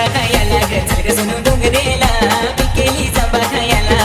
जांबा खायला ग चल ग सोनू डोंगरेला पिकेली जांबा खायला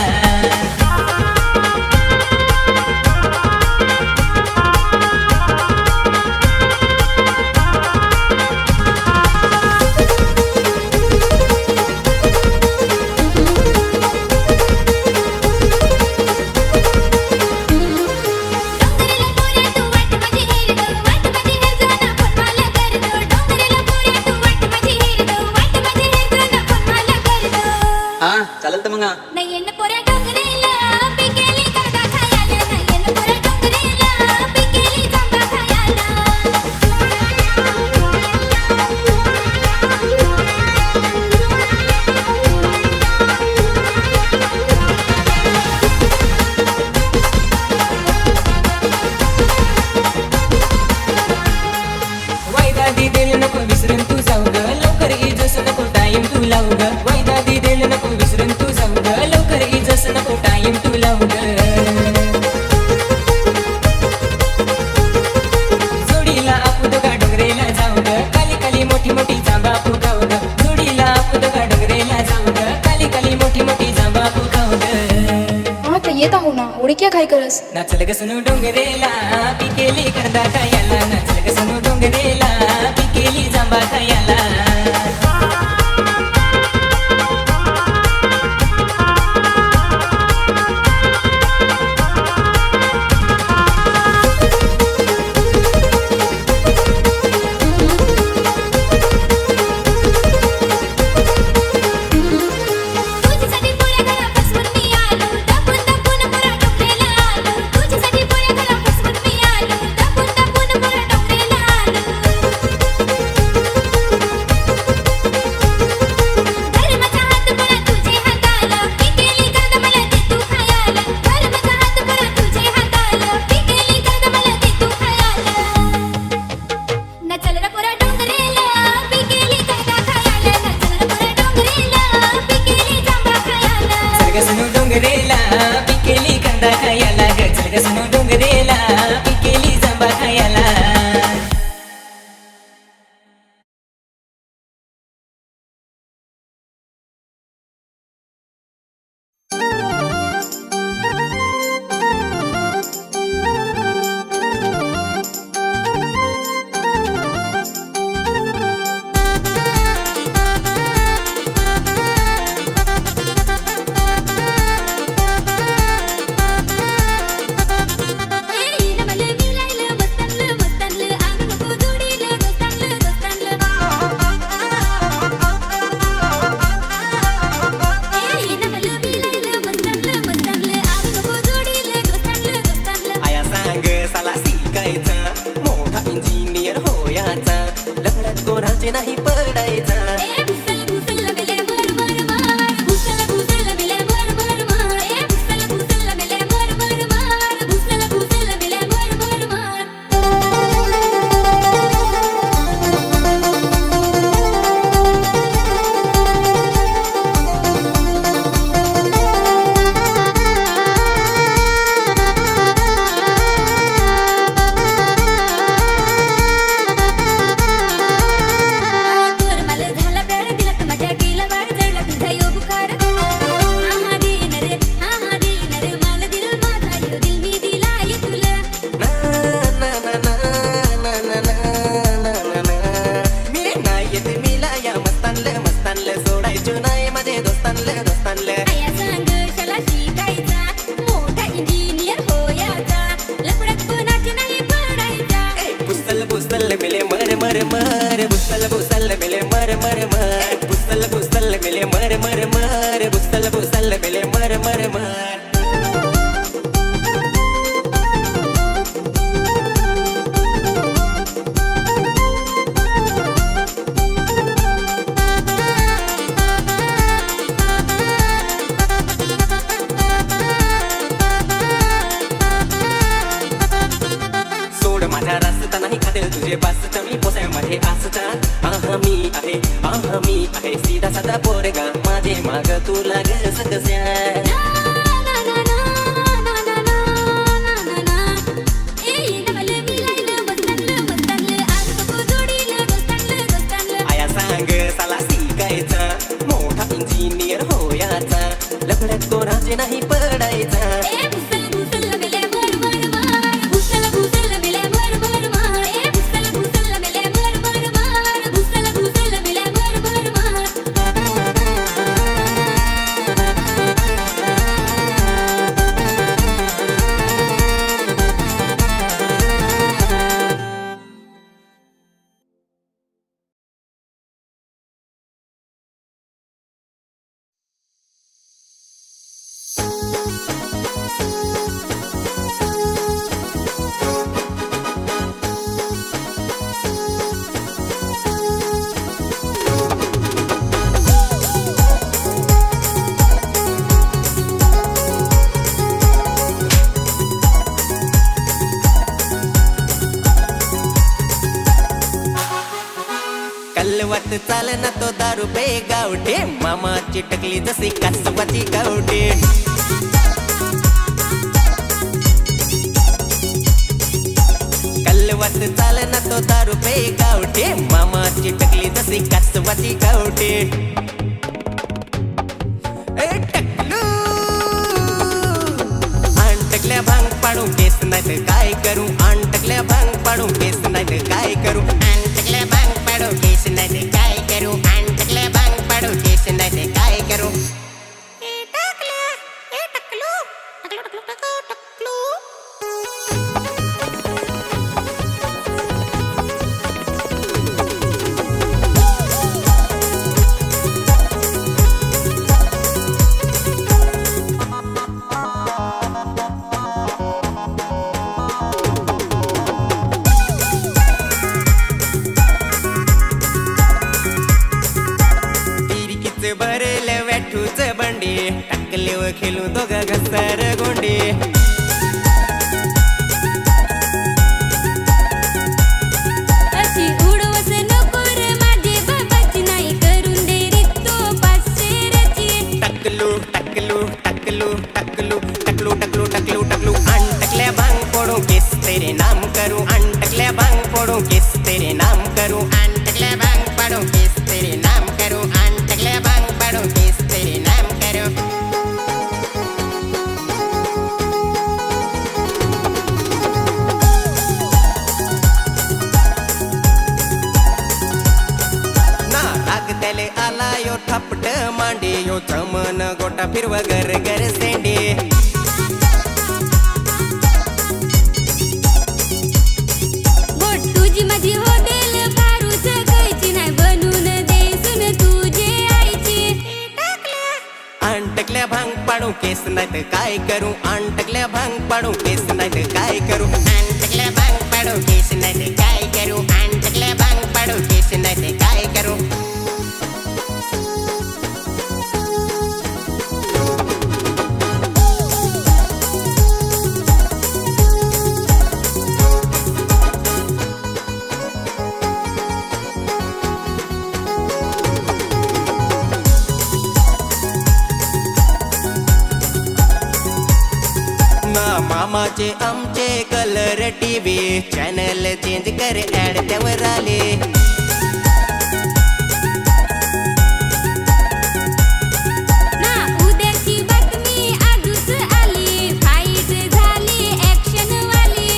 चालेल तर मग नयन पोऱ्या डोंगरेला पिकेली जांबा खायला नयन पोऱ्या डोंगरेला पिकेली जांबा खायला वायदा दिलेलं नको विसरून तू जाऊ ग लवकर ये जसं नको टाइम तू लावू ग वायदा दिलेलं नको विसरून तू जाऊ ग लवकर ये जसं नको टाइम तू लावू ग जोडीला आपण दोघा डोंगरेला जाऊ ग काली काली मोठी मोठी जांबा फुकाऊ ग जोडीला आपण दोघा डोंगरेला जाऊ ग काली काली मोठी मोठी जांबा फुकाऊ ग हा तर येत आहो ना ओढी क्या काय करस नाचल ग सोनू डोंगरेला पिकेली करदा खायला नाचल ग सोनू डोंगरेला पिकेली जांबा खायला तुझ्यासाठी पोऱ्या घरा फसवून मी आलो दापून दापून पोऱ्या डोंगरेला आलो तुझ्यासाठी पोऱ्या घरा फसवून मी आलो दापून दापून पोऱ्या डोंगरेला आलो धर्माचा हात पोऱ्या तुझे हाताला पिकेली करदा मला दे तू खायला धर्माचा हात पोऱ्या तुझे हाताला पिकेली करदा मला दे तू खायला नचल रे पोऱ्या डोंगरेला पिकेली करदा खायला नचल रे पोऱ्या डोंगरेला पिकेली जांबा खायला चल ग सोनू डोंगरेला पिकेली कांदा खायला ग चल ग सोनू डोंगरेला पिकेली जांबा खायला नमल मिलायलं मस्तानलं मस्तानलं आग नको जोडीलं दोस्तानलं दोस्तानलं नमल मिलायलं मस्तानलं मस्तानलं आग नको जोडीलं दोस्तानलं दोस्तानलं आया सांग साला शिकायचा मोठा इंजिनियर होयाचा लफड्यात कोणाचे नाही पडायचा भुसल भुसल मेले मर मर मार भुसल भुसल मेले मर मर मार भुसल भुसल मेले मर मर मार भुसल भुसल मेले मर मर मार तोर मला झाला प्यार दिला तर माझ्या गेला वाढ जळला तुझा यो बुखार हा दिन रे मला दिल माझा यो दिल मी दिला ये तुला ना ना ना ना ना ना ना ना ना मी नाही येत मिला या मस्तानलं सोडायचो नाही माझे दोस्तानलं आया सांग शाला शिकायचा मोठा इंजिनियर होयाचा लफड्यात कोणाचे नाही पडायचा पुस्तल पुस्तल मिले मर मर मर पुस्तल पुस्तल मिले मर मर मर पुस्तल पुस्तल मिले मर मर मर पुस्तल पुस्तल मिले मर मर मर सोड माझ्या रास्ता नाही खातील तुझे पासता मी पोसायमध्ये आसता आहा मी आहे सीधा साधा पोरगा माझे माग तू लाग सकस्या आया सांग साला शिकायचा कल्लवात चालना तो दारू पे गावठे मामाची टकली जशी कासवाची गावठे कल्लवात चालना तो दारू पे गावठे मामाची टकली जशी कासवाची गावठे टकलू अंटकल्या भांग पाडून केस नाही तर काय करू अंटकल्या भांग पाडून केस नाही तर काय करू अंटकल्या भांग पाडून केस नाही तर काय करू अंटकल्या भांग पाडून केस नाही तर काय करू भरलं वॅठूच बंडी टाकले व खेळू दोघं घसर गोंडी अशी उडवस नको रे माझी बाबाची नाही करून दे रे तो 500 रची टकलू टकलू टकलू टकलू टकलू टकलू टकलू टकलू अंटकल्या भांग फोडू केस तेरे नाम करू अंटकल्या भांग फोडू केस तेरे नाम करू अंटकल्या भांग पाडू केस तेरे नाम करू अंटकल्या भांग पाडू केस तेरे नाम करू ना राग त्याले आला यो थापट मांडी यो चमन गोटा फिरव गर गर सेंडी बोट तुझी माझी होटेल दारूच खायची नाही बनवून देसून तुझे आईची अंटकल्या भांग पाडू केस नाही तर काय करू अंटकल्या भांग पाडू केस नाही तर काय करू अंटकल्या भांग पाडू केस नाही तर काय करू अंटकल्या भांग पाडू केस नाही तर काय करू ना मामाचे आमचे कलर टीव्ही चॅनल चेंज कर ऍड त्यावर आले ना उद्याची बातमी आजच आली फाईट झाली ऍक्शन वाली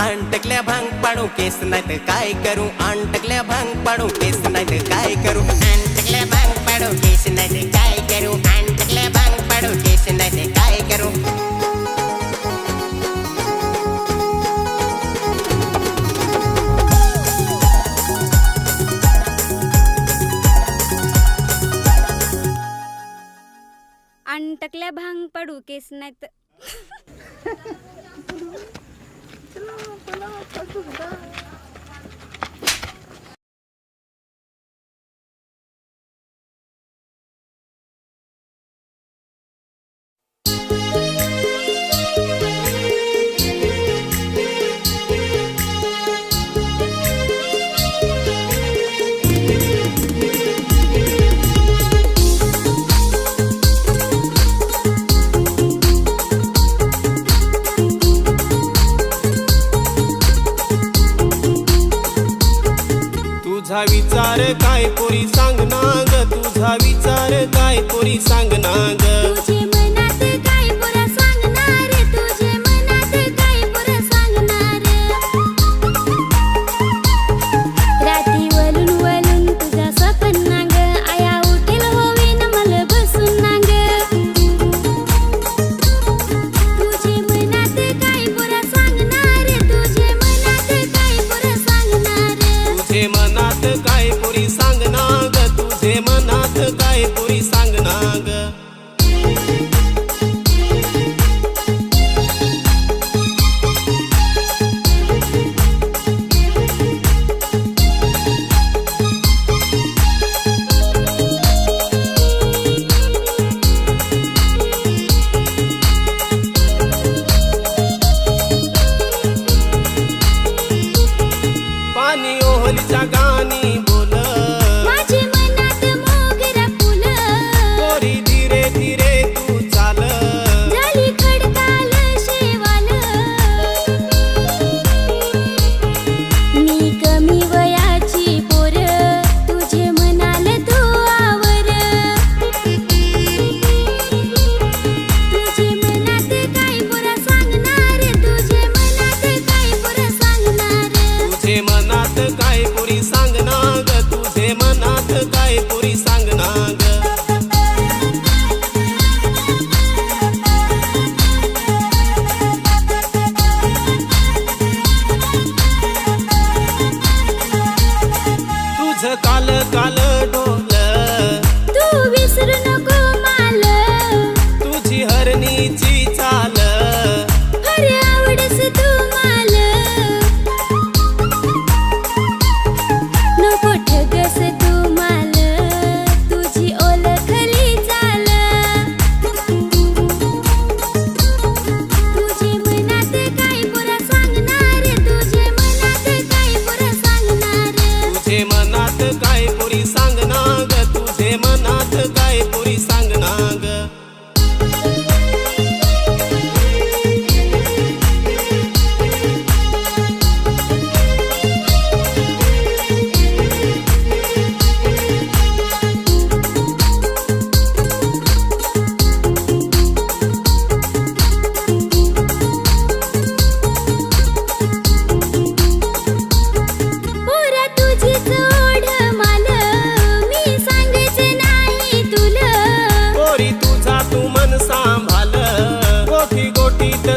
अंटकल्या भांग पाडू केस नाही तर काय करू अंटकल्या भांग पाडू केस नाही तर काय करू अंटकल्या भांग पाडू केस नाही तर काय करू अंटकल्या भांग पाडू केस नाही तर काय करू अंटकल्या भांग पडू केस नाहीत तुझा विचार काय पोरी सांग ना ग तुझा विचार काय पोरी सांग ना ग तुझे मनात काय पुरा सांगणार तुझे मनात काय पुरा सांगणार राती वलून वलून तुझा स्वप्न ग आया उठेल होईन मला बसून नांग तुझे मनात काय पुरा सांगणार तुझे मनात काय पुरा सांगणार तुझे मनात काय पोरी सांग ना ग तुझे मनात काय पोरी सांग ना ग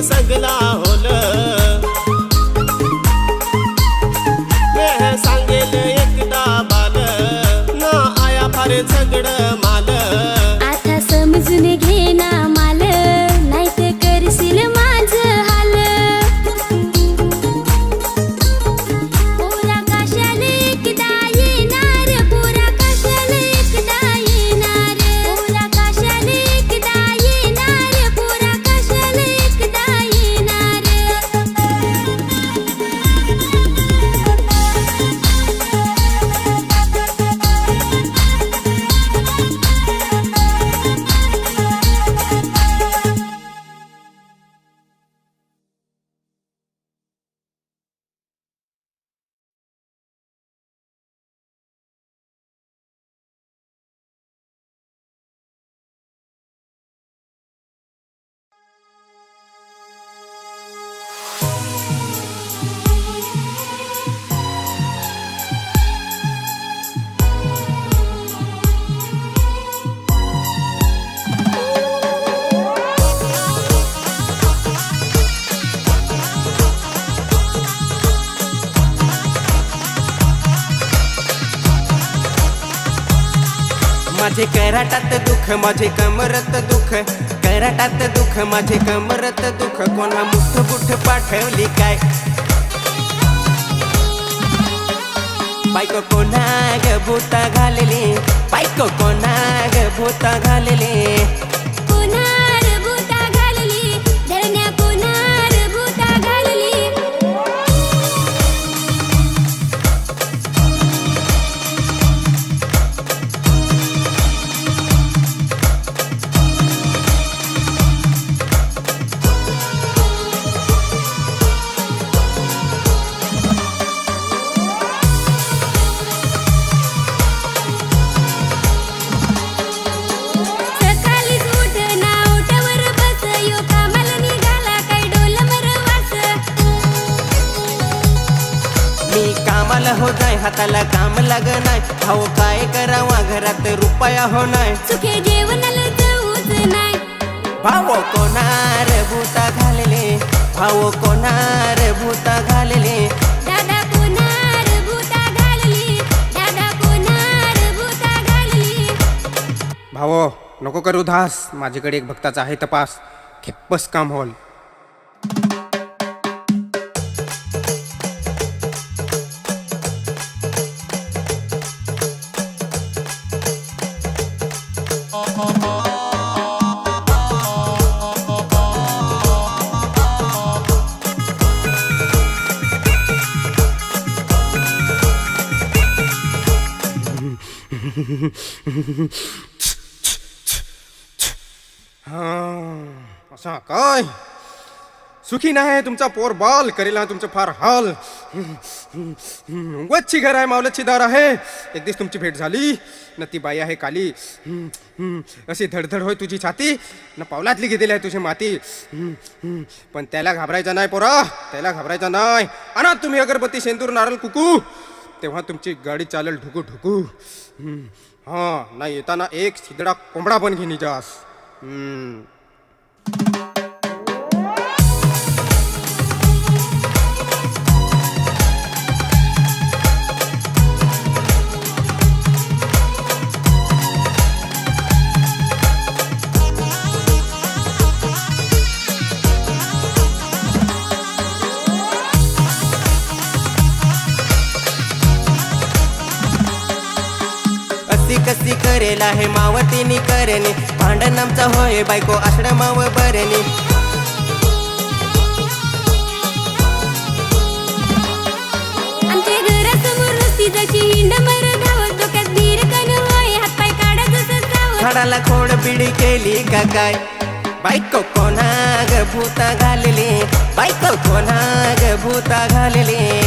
सगला होल मैं सांगेल एकदा बाल ना आया फार झगड माल आता समजून घे ना माल नाही तर करशील माझं हाल पोरा कशाला एकदा येणार पोरा कशाला एकदा येणार पोरा कशाला एकदा येणार पोरा कशाला एकदा येणार माझे कराटात दुःख माझे कमरत दुःख कराटात दुःख माझे कमरत दुःख कोणा मुठ बुठ पाठवली काय बायको कोणा ग भूता घालली बायको कोणा ग भूता घालली कोणार भूता घालली धरण्या कोणार भूता घालली सकाळीच उठ ना ओठावर बस यो कामाला निघाला काय डोल मरवास मी कामाला हो जाय हाताला काम लाग नाही भाऊ काय करावा घरात रुपया हो नाही सुखे जेवणाला चवच नाही भाऊ कोणार भूता घालले भाऊ कोणार भूता घालले दादा कोणार भूता घालली दादा कोणार भूता घालली भावो नको करू धास माझ्याकडे एक भक्ताचा आहे तपास खेप्पस काम होल असा काय सुखी नाही तुमचा पोर बाल करेला तुमचं फार हाल वच्ची घर आहे मावलतची दार आहे एक दिवस तुमची भेट झाली न ती बाई आहे काली अशी धडधड होय तुझी छाती न पावलातली घेतली आहे तुझी माती पण त्याला घाबरायचं नाही पोरा त्याला घाबरायचं नाही आणा तुम्ही अगरबत्ती शेंदूर नारळ कुकू तेव्हा तुमची गाडी चालेल ढुकू ढुकू हां नाही येताना एक शिदडा कोंबडा पण घेऊन जास कसी करेला हे मावतीनी करणे भांडण आमचा होय बायको आश्रमाव बरणी आमच्या घरासमोर नुसती जशी हिंड मर धावत डोक्यात धीर कन होय हातपाय काढा जसं जावं झाडाला खोड बिडी केली का काय बायको कोणा ग भूता घालली बायको कोणा ग भूता घालली